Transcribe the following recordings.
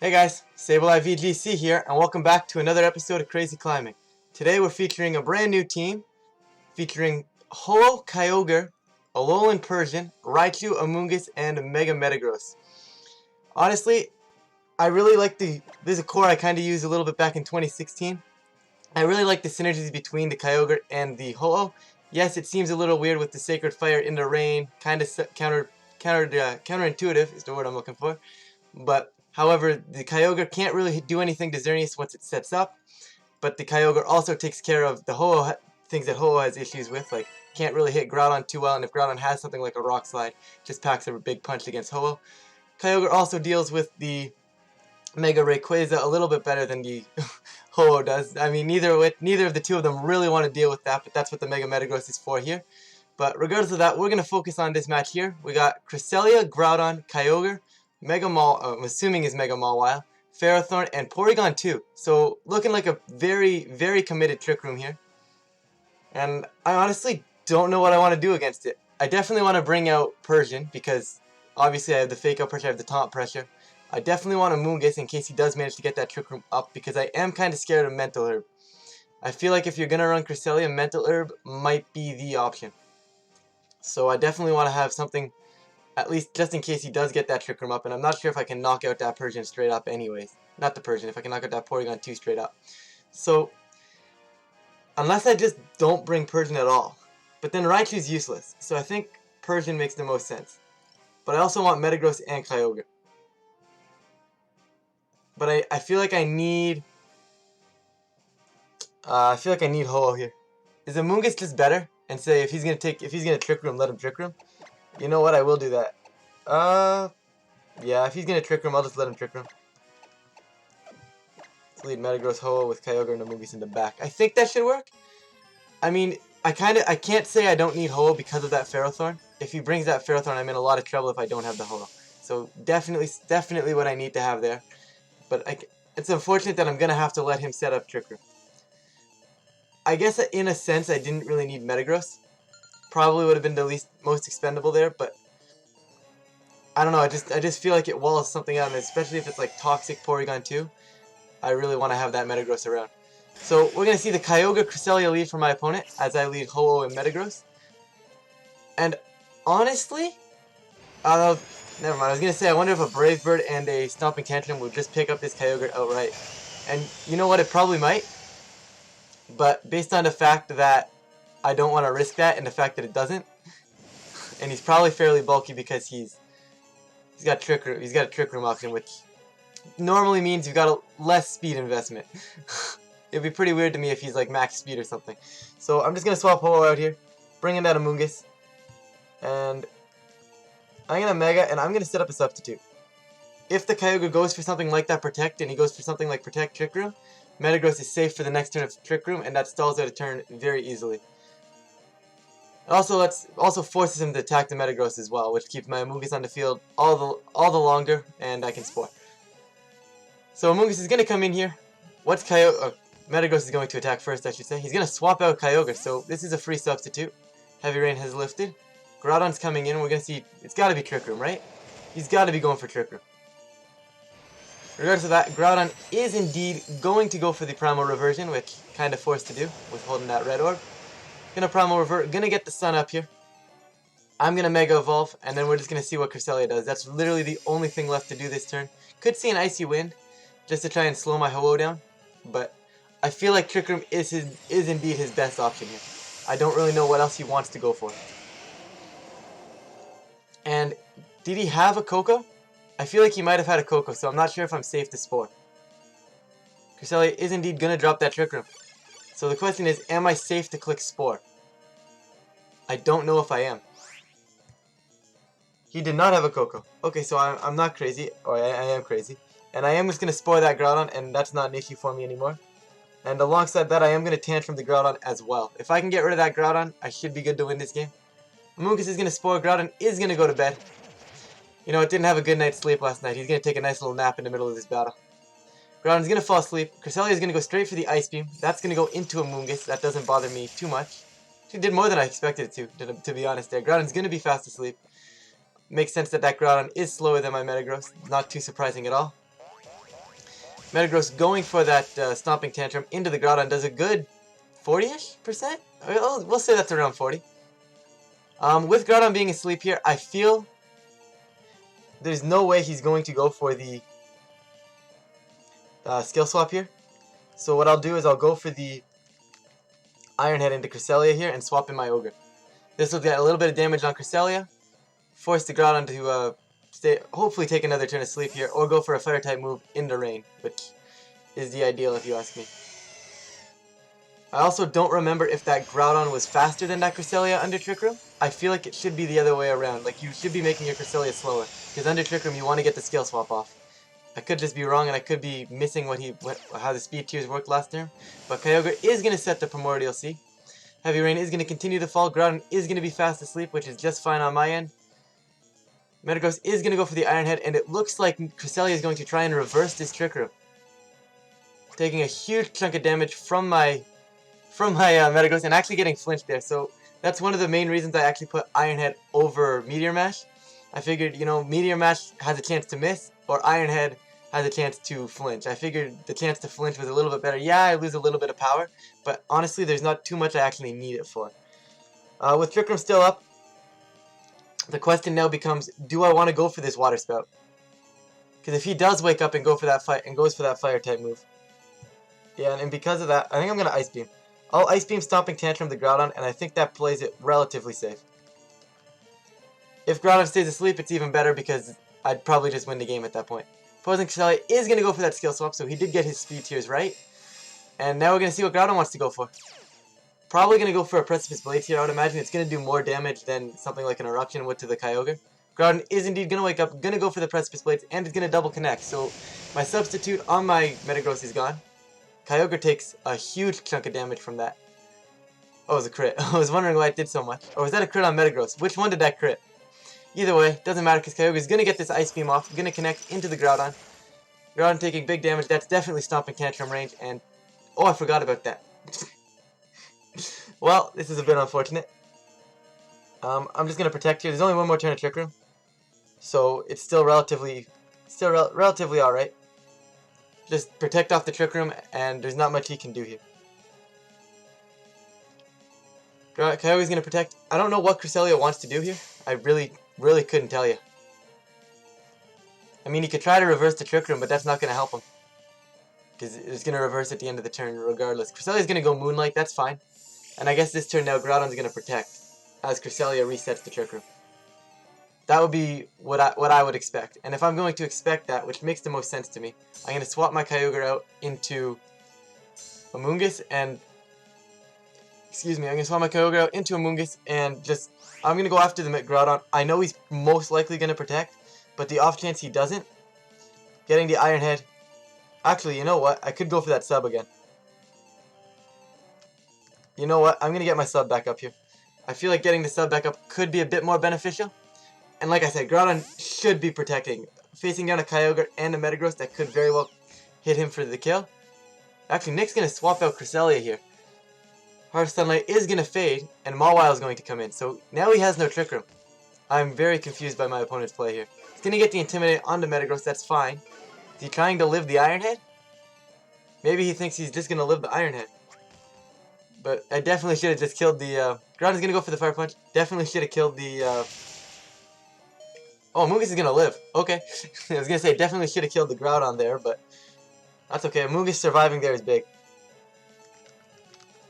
Hey guys, Sableye VGC here, and welcome back to another episode of Crazy Climbing. Today we're featuring a brand new team, featuring Ho, Kyogre, Alolan Persian, Raichu, Amoonguss, and Mega Metagross. Honestly, I really like this is a core I kind of used a little bit back in 2016. I really like the synergies between the Kyogre and the Ho-Oh. Yes, it seems a little weird with the Sacred Fire in the rain, kind of counterintuitive is the word I'm looking for. But however, the Kyogre can't really do anything to Xerneas once it sets up. But the Kyogre also takes care of the Ho-Oh things that Ho-Oh has issues with, like can't really hit Groudon too well, and if Groudon has something like a Rock Slide, just packs a big punch against Ho-Oh. Kyogre also deals with the Mega Rayquaza a little bit better than the Ho-Oh does. I mean, neither of the two of them really want to deal with that, but that's what the Mega Metagross is for here. But regardless of that, we're going to focus on this match here. We got Cresselia, Groudon, Kyogre, Mega Maul, I'm assuming is Mega Mawile, Ferrothorn, and Porygon 2. So looking like a very, very committed Trick Room here. And I honestly don't know what I want to do against it. I definitely want to bring out Persian because obviously I have the Fake Out Pressure, I have the Taunt Pressure. I definitely want a Amoonguss in case he does manage to get that Trick Room up because I am kind of scared of Mental Herb. I feel like if you're going to run Cresselia, Mental Herb might be the option. So I definitely want to have something, at least just in case he does get that Trick Room up, and I'm not sure if I can knock out that Persian straight up anyways. Not the Persian, if I can knock out that Porygon 2 straight up. So, unless I just don't bring Persian at all. But then Raichu's useless, so I think Persian makes the most sense. But I also want Metagross and Kyogre. But I feel like I need... Ho-Oh here. Is Amoonguss just better? And say if he's gonna Trick Room, let him Trick Room? You know what, I will do that. Yeah, if he's gonna Trick Room, I'll just let him Trick Room. Let's lead Metagross, Ho-Oh with Kyogre and Amoonguss in the back. I think that should work. I mean, I can't say I don't need Ho-Oh because of that Ferrothorn. If he brings that Ferrothorn, I'm in a lot of trouble if I don't have the Ho-Oh. So definitely what I need to have there. But it's unfortunate that I'm gonna have to let him set up Trick Room. I guess in a sense I didn't really need Metagross. Probably would have been the most expendable there, but I don't know, I just feel like it walls something out, and especially if it's like Toxic Porygon 2. I really want to have that Metagross around. So we're going to see the Kyogre Cresselia lead for my opponent, as I lead Ho-Oh and Metagross. And honestly, never mind, I was going to say, I wonder if a Brave Bird and a Stomping Tantrum would just pick up this Kyogre outright. And you know what, it probably might. But based on the fact that I don't want to risk that, and the fact that it doesn't, and he's probably fairly bulky because he's got a Trick Room option, which normally means you've got a less speed investment. It'd be pretty weird to me if he's like max speed or something. So I'm just gonna swap Ho-Oh out here, bring in that Amoonguss, and I'm gonna Mega, and I'm gonna set up a substitute. If the Kyogre goes for something like that Protect, and he goes for something like Protect Trick Room, Metagross is safe for the next turn of Trick Room, and that stalls out a turn very easily. Also forces him to attack the Metagross as well, which keeps my Amoonguss on the field all the longer, and I can Spore. So Amoonguss is gonna come in here. What's Metagross is going to attack first, I should say. He's gonna swap out Kyogre, so this is a free substitute. Heavy Rain has lifted. Groudon's coming in. We're gonna see. It's got to be Trick Room, right? He's got to be going for Trick Room. Regardless of that, Groudon is indeed going to go for the Primal Reversion, which kind of forced to do with holding that red orb. Gonna Primal Revert, gonna get the sun up here. I'm gonna Mega Evolve, and then we're just gonna see what Cresselia does. That's literally the only thing left to do this turn. Could see an Icy Wind, just to try and slow my Ho-Oh down, but I feel like Trick Room is indeed his best option here. I don't really know what else he wants to go for. And did he have a Koko? I feel like he might have had a Koko, so I'm not sure if I'm safe to Spore. Cresselia is indeed gonna drop that Trick Room. So the question is, am I safe to click Spore? I don't know if I am. He did not have a Koko. Okay, so I'm not crazy, or I am crazy. And I am just going to Spore that Groudon, and that's not an issue for me anymore. And alongside that, I am going to Tantrum the Groudon as well. If I can get rid of that Groudon, I should be good to win this game. Amoonguss is going to Spore, Groudon is going to go to bed. You know, it didn't have a good night's sleep last night. He's going to take a nice little nap in the middle of this battle. Groudon's going to fall asleep. Cresselia is going to go straight for the Ice Beam. That's going to go into Amoonguss. That doesn't bother me too much. She did more than I expected it to be honest there. Groudon's going to be fast asleep. Makes sense that Groudon is slower than my Metagross. Not too surprising at all. Metagross going for that Stomping Tantrum into the Groudon does a good 40-ish%? We'll say that's around 40. With Groudon being asleep here, I feel there's no way he's going to go for the skill swap here. So what I'll do is I'll go for the Iron Head into Cresselia here and swap in my Ogre. This will get a little bit of damage on Cresselia, force the Groudon to hopefully take another turn of sleep here, or go for a Fire type move into Rain, which is the ideal if you ask me. I also don't remember if that Groudon was faster than that Cresselia under Trick Room. I feel like it should be the other way around. Like, you should be making your Cresselia slower, because under Trick Room you want to get the skill swap off. I could just be wrong, and I could be missing how the speed tiers worked last term. But Kyogre is going to set the Primordial Sea. Heavy Rain is going to continue to fall. Groudon is going to be fast asleep, which is just fine on my end. Metagross is going to go for the Iron Head, and it looks like Cresselia is going to try and reverse this Trick Room, taking a huge chunk of damage from my Metagross and actually getting flinched there. So that's one of the main reasons I actually put Iron Head over Meteor Mash. I figured, you know, Meteor Mash has a chance to miss, or Iron Head has a chance to flinch. I figured the chance to flinch was a little bit better. Yeah, I lose a little bit of power, but honestly, there's not too much I actually need it for. With Trick Room still up, the question now becomes, do I want to go for this Water Spout? Because if he does wake up and go for that fight and goes for that Fire type move, yeah, and because of that, I think I'm going to Ice Beam. I'll Ice Beam Stomping Tantrum the Groudon, and I think that plays it relatively safe. If Groudon stays asleep, it's even better because I'd probably just win the game at that point. Opposing Cresselia is going to go for that skill swap, so he did get his speed tiers right. And now we're going to see what Groudon wants to go for. Probably going to go for a Precipice Blades here. I would imagine it's going to do more damage than something like an Eruption would to the Kyogre. Groudon is indeed going to wake up, going to go for the Precipice Blades, and is going to double connect. So my substitute on my Metagross is gone. Kyogre takes a huge chunk of damage from that. Oh, it was a crit. I was wondering why it did so much. Or was that a crit on Metagross? Which one did that crit? Either way, doesn't matter because Kyogre is going to get this Ice Beam off, going to connect into the Groudon. Groudon taking big damage. That's definitely Stomping Tantrum range, and oh, I forgot about that. Well, this is a bit unfortunate. I'm just going to protect here. There's only one more turn of Trick Room, so it's still relatively alright. Just protect off the Trick Room, and there's not much he can do here. Kyogre's going to protect. I don't know what Cresselia wants to do here. I really couldn't tell you. I mean, he could try to reverse the Trick Room, but that's not going to help him, because it's going to reverse at the end of the turn regardless. Cresselia's going to go Moonlight, that's fine. And I guess this turn now, Groudon's going to protect, as Cresselia resets the Trick Room. That would be what I would expect. And if I'm going to expect that, which makes the most sense to me, I'm going to swap my Kyogre out into Amoonguss and... Excuse me, I'm going to swap my Kyogre out into Amoonguss and just... I'm going to go after the Groudon. I know he's most likely going to protect, but the off chance he doesn't, getting the Iron Head... Actually, you know what? I could go for that sub again. You know what? I'm going to get my sub back up here. I feel like getting the sub back up could be a bit more beneficial. And like I said, Groudon should be protecting. Facing down a Kyogre and a Metagross, that could very well hit him for the kill. Actually, Nick's going to swap out Cresselia here. Harsh Sunlight is going to fade, and Mawile is going to come in. So now he has no Trick Room. I'm very confused by my opponent's play here. He's going to get the Intimidate onto Metagross, that's fine. Is he trying to live the Iron Head? Maybe he thinks he's just going to live the Iron Head. But I definitely should have just killed the... Groudon's going to go for the Fire Punch. Definitely should have killed the... Oh, Amoonguss is going to live. Okay. I was going to say, definitely should have killed the Groudon there, but... That's okay. Amoonguss surviving there is big.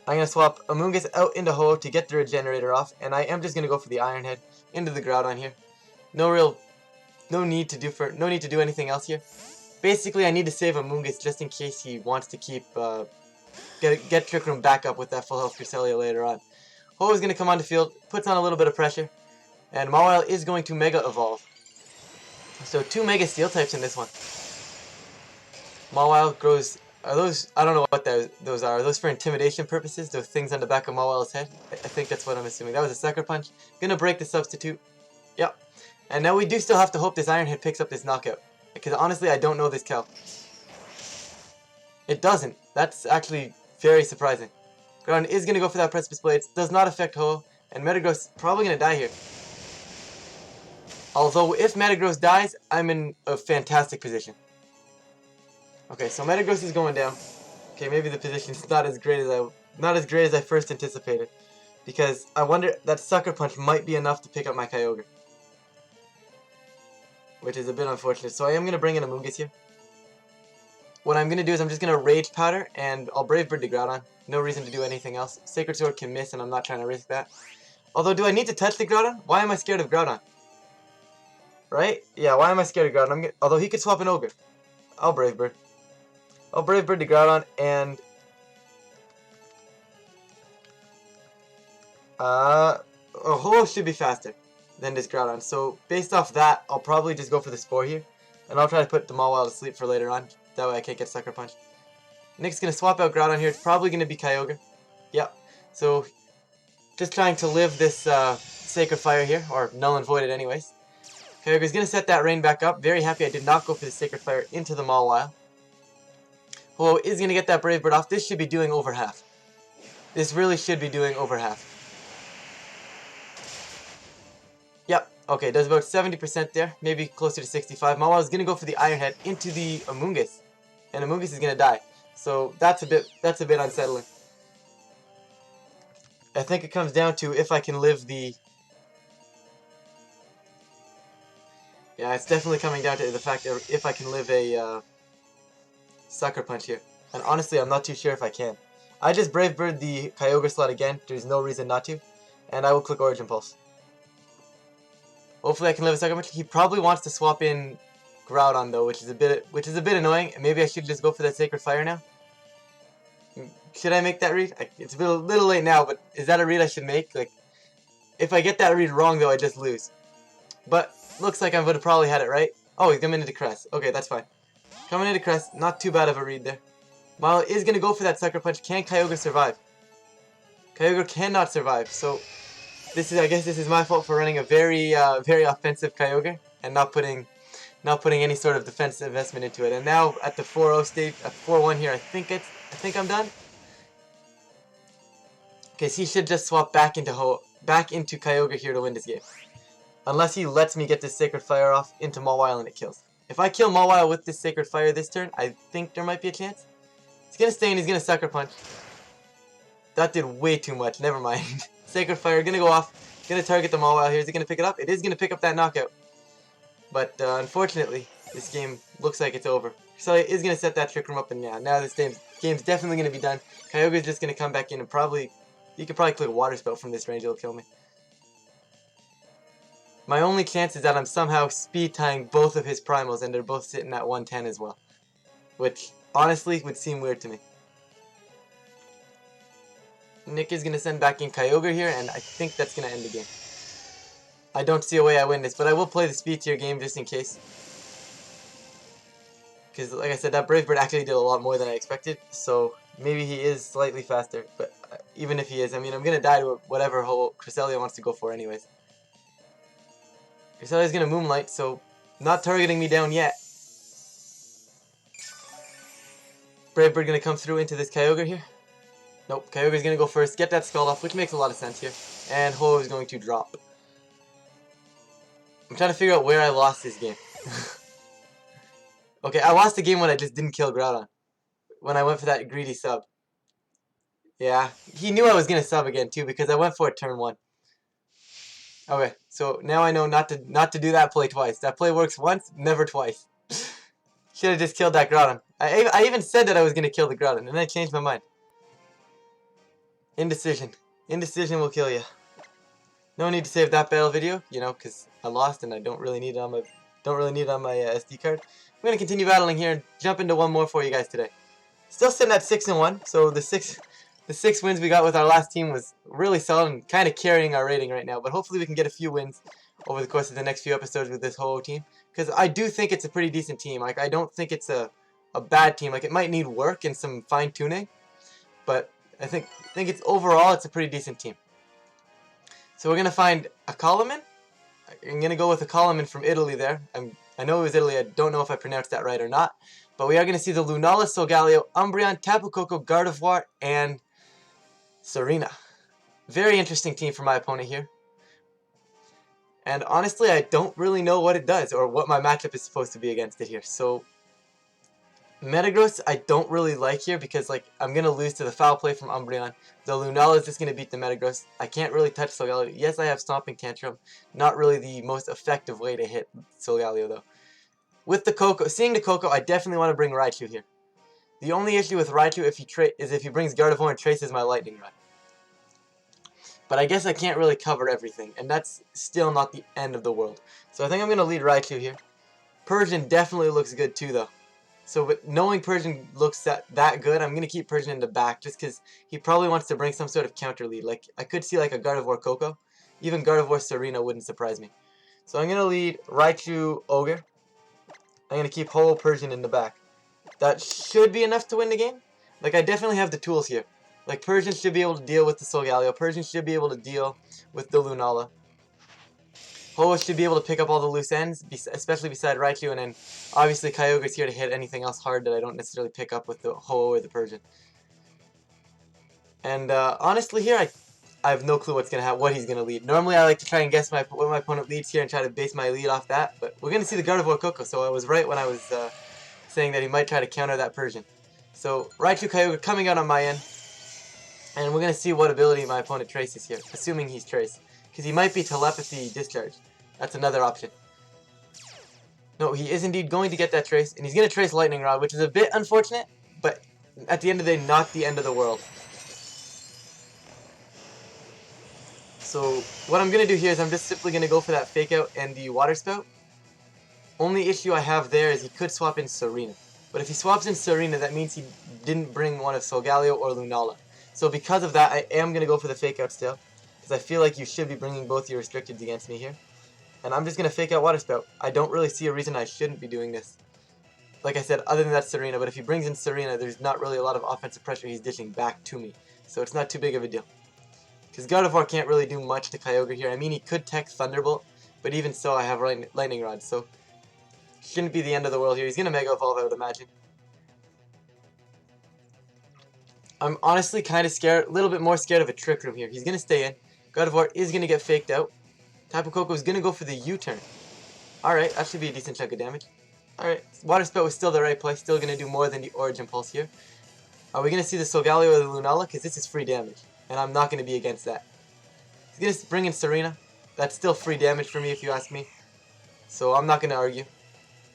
I'm going to swap Amoonguss out into Ho to get the Regenerator off, and I am just going to go for the Iron Head into the Groudon here. No need to do anything else here. Basically, I need to save Amoonguss just in case he wants to keep... Get Trick Room back up with that full health Cresselia later on. Ho is going to come on the field, puts on a little bit of pressure, and Mawile is going to Mega Evolve. So 2 Mega Steel types in this one. Mawile grows... Are those... I don't know what those are. Are those for intimidation purposes? Those things on the back of Mawile's head? I think that's what I'm assuming. That was a Sucker Punch. Gonna break the substitute. Yep. And now we do still have to hope this Iron Head picks up this knockout. Because honestly, I don't know this Cal. It doesn't. That's actually... very surprising. Groudon is going to go for that Precipice Blades. Does not affect Ho. And Metagross probably going to die here. Although, if Metagross dies, I'm in a fantastic position. Okay, so Metagross is going down. Okay, maybe the position's not as great as I first anticipated. Because I wonder that Sucker Punch might be enough to pick up my Kyogre. Which is a bit unfortunate. So I am going to bring in a Moongus here. What I'm going to do is I'm just going to Rage Powder and I'll Brave Bird to Groudon. No reason to do anything else. Sacred Sword can miss and I'm not trying to risk that. Although, do I need to touch the Groudon? Why am I scared of Groudon? Right? Yeah, why am I scared of Groudon? Although he could swap an Ogre. I'll Brave Bird. I'll Brave Bird to Groudon and... Ho-Oh should be faster than this Groudon. So, based off that, I'll probably just go for the Spore here. And I'll try to put the Mawile to sleep for later on. That way I can't get Sucker Punch. Nick's going to swap out Groudon here. It's probably going to be Kyogre. Yep. So, just trying to live this Sacred Fire here. Or Null and Void it anyways. Kyogre's going to set that Rain back up. Very happy I did not go for the Sacred Fire into the Mawile. Ho-Oh is going to get that Brave Bird off. This should be doing over half. This really should be doing over half. Yep. Okay, does about 70% there. Maybe closer to 65. Mawile is going to go for the Iron Head into the Amoonguss. And Amoonguss is going to die. So that's a bit unsettling. I think it comes down to if I can live the... Yeah, it's definitely coming down to the fact that if I can live a Sucker Punch here. And honestly, I'm not too sure if I can. I just Brave Bird the Kyogre slot again. There's no reason not to. And I will click Origin Pulse. Hopefully I can live a Sucker Punch. He probably wants to swap in Groudon though, which is a bit annoying. Maybe I should just go for that Sacred Fire now. Should I make that read? It's a little late now, but is that a read I should make? Like, if I get that read wrong though, I just lose. But looks like I would have probably had it right. Oh, he's coming into Crest. Okay, that's fine. Coming into Crest, not too bad of a read there. Milo is going to go for that Sucker Punch. Can Kyogre survive? Kyogre cannot survive, so I guess this is my fault for running a very offensive Kyogre and not putting any sort of defensive investment into it. And now at the 4-0 stage, at 4-1 here, I think I'm done. Okay, so he should just swap back into Kyogre here to win this game. Unless he lets me get this Sacred Fire off into Mawile and it kills. If I kill Mawile with this Sacred Fire this turn, I think there might be a chance. He's going to stay and he's going to Sucker Punch. That did way too much. Never mind. Sacred Fire going to go off. Going to target the Mawile here. Is it going to pick it up? It is going to pick up that knockout. But unfortunately, this game looks like it's over. So he is going to set that Trick Room up, and now this game's definitely going to be done. Kyogre's just going to come back in and he could probably click Water Spell from this range. It'll kill me. My only chance is that I'm somehow speed tying both of his primals and they're both sitting at 110 as well. Which, honestly, would seem weird to me. Nick is going to send back in Kyogre here, and I think that's going to end the game. I don't see a way I win this, but I will play the speed tier game just in case. Because, like I said, that Brave Bird actually did a lot more than I expected, so maybe he is slightly faster. But even if he is, I mean, I'm going to die to whatever Cresselia wants to go for anyways. Cresselia's going to Moonlight, so not targeting me down yet. Brave Bird going to come through into this Kyogre here. Nope, Kyogre's going to go first, get that Skull off, which makes a lot of sense here. And Ho-Oh is going to drop. I'm trying to figure out where I lost this game. Okay, I lost the game when I just didn't kill Groudon. When I went for that greedy sub. Yeah, he knew I was going to sub again too because I went for it turn 1. Okay, so now I know not to do that play twice. That play works once, never twice. Should have just killed that Groudon. I even said that I was going to kill the Groudon, and then I changed my mind. Indecision. Indecision will kill you. No need to save that battle video, you know, because I lost and I don't really need it on my SD card. I'm going to continue battling here and jump into one more for you guys today. Still sitting at 6-1, so the six wins we got with our last team was really solid and kind of carrying our rating right now. But hopefully we can get a few wins over the course of the next few episodes with this whole team. Because I do think it's a pretty decent team. Like, I don't think it's a bad team. Like, it might need work and some fine-tuning. But I think it's overall it's a pretty decent team. So we're going to find a Coleman. I'm going to go with a Coleman from Italy there. I know it was Italy. I don't know if I pronounced that right or not. But we are going to see the Lunala, Solgaleo, Umbreon, Tapu Koko, Gardevoir, and Serena. Very interesting team for my opponent here. And honestly, I don't really know what it does or what my matchup is supposed to be against it here. So Metagross I don't really like here because like I'm gonna lose to the foul play from Umbreon. The Lunala is just gonna beat the Metagross. I can't really touch Solgaleo. Yes, I have Stomping Tantrum. Not really the most effective way to hit Solgaleo though. With the Koko, seeing the Koko, I definitely want to bring Raichu here. The only issue with Raichu is if he brings Gardevoir and traces my Lightning Rod. But I guess I can't really cover everything, and that's still not the end of the world. So I think I'm gonna lead Raichu here. Persian definitely looks good too though. So, but knowing Persian looks that good, I'm going to keep Persian in the back just because he probably wants to bring some sort of counter lead. Like, I could see like a Gardevoir Koko. Even Gardevoir Serena wouldn't surprise me. So I'm going to lead Raichu Ogre. I'm going to keep Ho Persian in the back. That should be enough to win the game. Like, I definitely have the tools here. Like, Persian should be able to deal with the Solgaleo. Persian should be able to deal with the Lunala. Ho should be able to pick up all the loose ends, especially beside Raichu, and then obviously Kyogre's here to hit anything else hard that I don't necessarily pick up with the Ho or the Persian. And honestly here, I have no clue what he's gonna lead. Normally I like to try and guess what my opponent leads here and try to base my lead off that, but we're gonna see the Gardevoir Koko, so I was right when I was saying that he might try to counter that Persian. So Raichu Kyogre coming out on my end, and we're gonna see what ability my opponent traces here, assuming he's Trace. Because he might be Telepathy Discharge. That's another option. No, he is indeed going to get that Trace, and he's going to Trace Lightning Rod, which is a bit unfortunate, but at the end of the day, not the end of the world. So, what I'm going to do here is I'm just simply going to go for that Fake Out and the Water Spout. Only issue I have there is he could swap in Serena. But if he swaps in Serena, that means he didn't bring one of Solgaleo or Lunala. So because of that, I am going to go for the Fake Out still. Because I feel like you should be bringing both your restricteds against me here. And I'm just going to Fake Out Water Spout. I don't really see a reason I shouldn't be doing this. Like I said, other than that Serena, but if he brings in Serena, there's not really a lot of offensive pressure he's dishing back to me. So it's not too big of a deal. Because Gardevoir can't really do much to Kyogre here. I mean, he could Tech Thunderbolt, but even so, I have Lightning Rod, so shouldn't be the end of the world here. He's going to Mega Evolve, I would imagine. I'm honestly kind of scared, a little bit more scared of a Trick Room here. He's going to stay in. Gardevoir is going to get faked out. Tapu Koko is going to go for the U-turn. Alright, that should be a decent chunk of damage. Alright, Water Spout was still the right play. Still going to do more than the Origin Pulse here. Are we going to see the Solgaleo or the Lunala? Because this is free damage. And I'm not going to be against that. He's going to bring in Serena. That's still free damage for me if you ask me. So I'm not going to argue.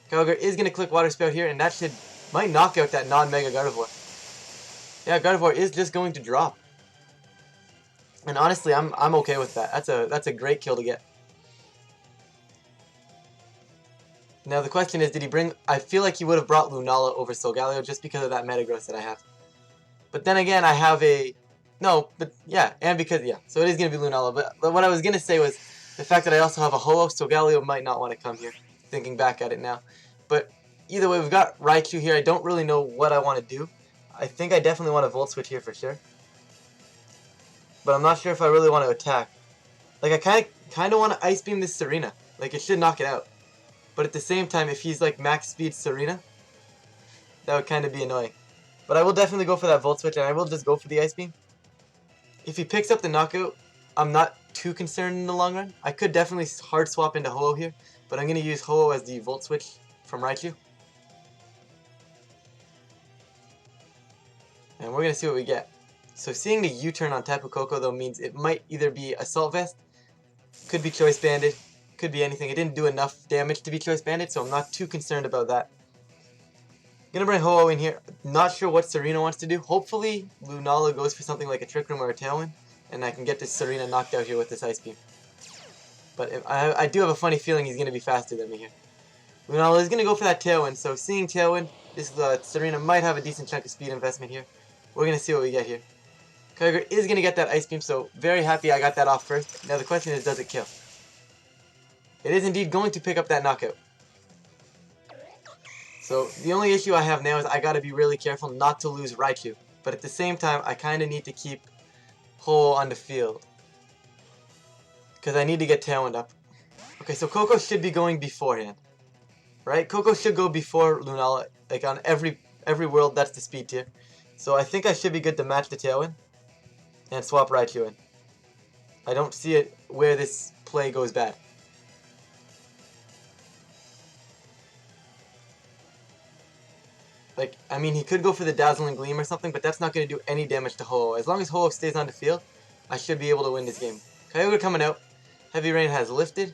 Kyogre is going to click Water Spout here. And that might knock out that non-Mega Gardevoir. Yeah, Gardevoir is just going to drop. And honestly, I'm okay with that. That's a great kill to get. Now the question is, did he bring... I feel like he would have brought Lunala over Solgaleo just because of that Metagross that I have. But then again, I have a... No, but yeah, and because... Yeah, so it is going to be Lunala. But what I was going to say was the fact that I also have a Ho-Oh, Solgaleo might not want to come here. Thinking back at it now. But either way, we've got Raichu here. I don't really know what I want to do. I think I definitely want to Volt Switch here for sure. But I'm not sure if I really want to attack. Like, I kind of want to Ice Beam this Serena. Like, it should knock it out. But at the same time, if he's like max speed Serena, that would kind of be annoying. But I will definitely go for that Volt Switch, and I will just go for the Ice Beam. If he picks up the knockout, I'm not too concerned in the long run. I could definitely hard swap into Ho-Oh here, but I'm going to use Ho-Oh as the Volt Switch from Raichu. And we're going to see what we get. So seeing the U-turn on Tapu Koko though means it might either be Assault Vest, could be Choice Banded, could be anything. It didn't do enough damage to be Choice Banded, so I'm not too concerned about that. Gonna bring Ho-Oh in here. Not sure what Serena wants to do. Hopefully Lunala goes for something like a Trick Room or a Tailwind, and I can get this Serena knocked out here with this Ice Beam. But I do have a funny feeling he's gonna be faster than me here. Lunala is gonna go for that Tailwind, so seeing Tailwind, this Serena might have a decent chunk of speed investment here. We're gonna see what we get here. Kyogre is gonna get that Ice Beam, so very happy I got that off first. Now the question is, does it kill? It is indeed going to pick up that knockout. So the only issue I have now is I gotta be really careful not to lose Raichu. But at the same time, I kinda need to keep Ho on the field. Because I need to get Tailwind up. Okay, so Koko should be going beforehand. Right? Koko should go before Lunala. Like on every world, that's the speed tier. So I think I should be good to match the Tailwind. And swap Raichu in. I don't see it where this play goes bad. Like, I mean, he could go for the Dazzling Gleam or something, but that's not going to do any damage to Ho-Oh. As long as Ho-Oh stays on the field, I should be able to win this game. Kyogre coming out. Heavy Rain has lifted.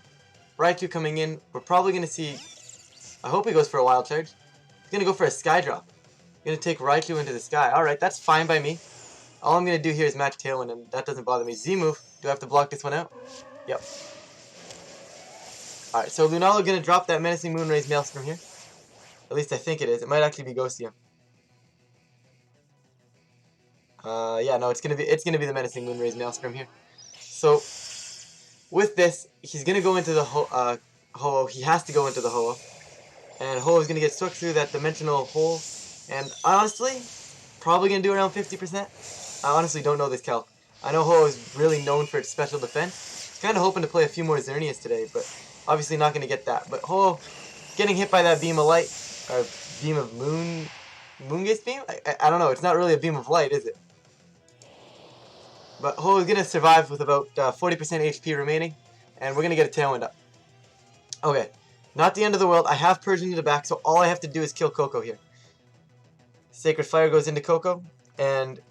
Raichu coming in. We're probably going to see... I hope he goes for a Wild Charge. He's going to go for a Sky Drop. Going to take Raichu into the sky. Alright, that's fine by me. All I'm going to do here is match Tailwind, and that doesn't bother me. Z-move. Do I have to block this one out? Yep. Alright, so Lunala going to drop that Menacing Moonraze Maelstrom here. At least I think it is. It might actually be Ghostia. Yeah, no, it's gonna be the Menacing Moonraze Maelstrom here. So with this, he's gonna go into the Ho-Oh. He has to go into the Ho-Oh, and Ho-Oh is gonna get stuck through that dimensional hole. And honestly, probably gonna do around 50%. I honestly don't know this calc. I know Ho-Oh is really known for its special defense. He's kind of hoping to play a few more Xerneas today, but obviously not gonna get that. But Ho-Oh getting hit by that beam of light, or beam of Moongaze beam. I don't know. It's not really a beam of light, is it? But Ho is going to survive with about 40% HP remaining, and we're going to get a Tailwind up. Okay, not the end of the world. I have Persian in the back, so all I have to do is kill Coco here. Sacred Fire goes into Coco, and...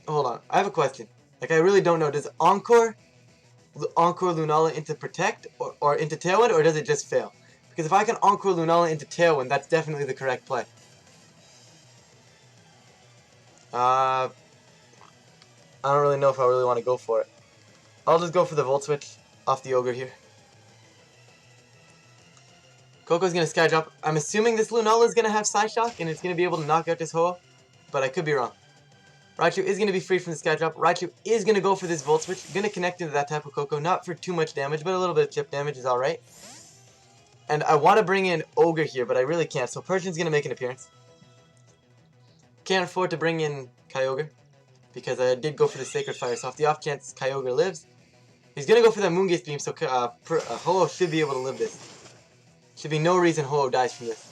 Hold on, I have a question. Like, I really don't know. Does Encore Lunala into Protect, or into Tailwind, or does it just fail? Because if I can Encore Lunala into Tailwind, that's definitely the correct play. I don't really know if I really want to go for it. I'll just go for the Volt Switch off the Ogre here. Coco's going to Sky Drop. I'm assuming this Lunala is going to have Psyshock and it's going to be able to knock out this Ho-Oh, but I could be wrong. Raichu is going to be free from the Sky Drop. Raichu is going to go for this Volt Switch. Going to connect into that type of Coco. Not for too much damage, but a little bit of chip damage is alright. And I want to bring in Ogre here, but I really can't, so Persian's going to make an appearance. Can't afford to bring in Kyogre, because I did go for the Sacred Fire, so off the off chance Kyogre lives, he's going to go for that Moongaze Beam, so Ho-Oh should be able to live this. Should be no reason Ho-Oh dies from this.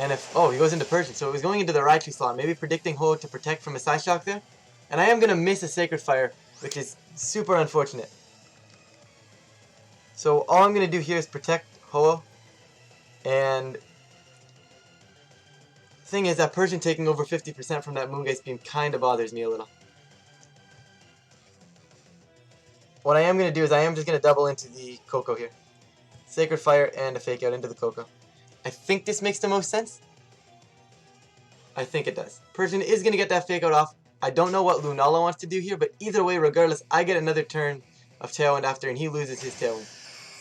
And if, oh, he goes into Persian, so it was going into the Raichu slot, maybe predicting Ho-Oh to protect from a Psyshock there. And I am going to miss a Sacred Fire, which is super unfortunate. So all I'm going to do here is protect Ho-Oh, and... thing is that Persian taking over 50% from that Moongaze Beam kind of bothers me a little. What I am going to do is I am just going to double into the Coco here. Sacred Fire and a Fake Out into the Coco. I think this makes the most sense. I think it does. Persian is going to get that Fake Out off. I don't know what Lunala wants to do here, but either way, regardless, I get another turn of Tailwind after and he loses his Tailwind.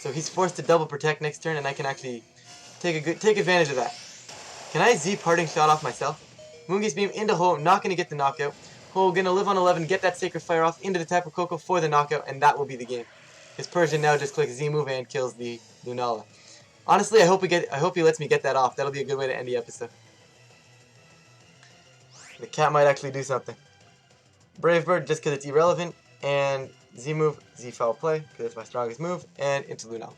So he's forced to double protect next turn and I can actually take advantage of that. Can I Z Parting Shot off myself? Moongaze Beam into Ho, not going to get the knockout. Ho going to live on 11, get that Sacred Fire off into the Tapu Koko for the knockout, and that will be the game. His Persian now just clicks Z move and kills the Lunala. Honestly, I hope he lets me get that off. That'll be a good way to end the episode. The cat might actually do something. Brave Bird just because it's irrelevant, and Z move, Z foul play because it's my strongest move, and into Lunala.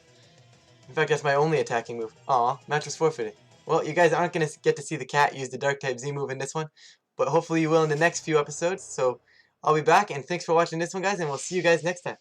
In fact, that's my only attacking move. Aw, match was forfeited. Well, you guys aren't going to get to see the cat use the Dark-type Z-move in this one, but hopefully you will in the next few episodes, so I'll be back, and thanks for watching this one, guys, and we'll see you guys next time.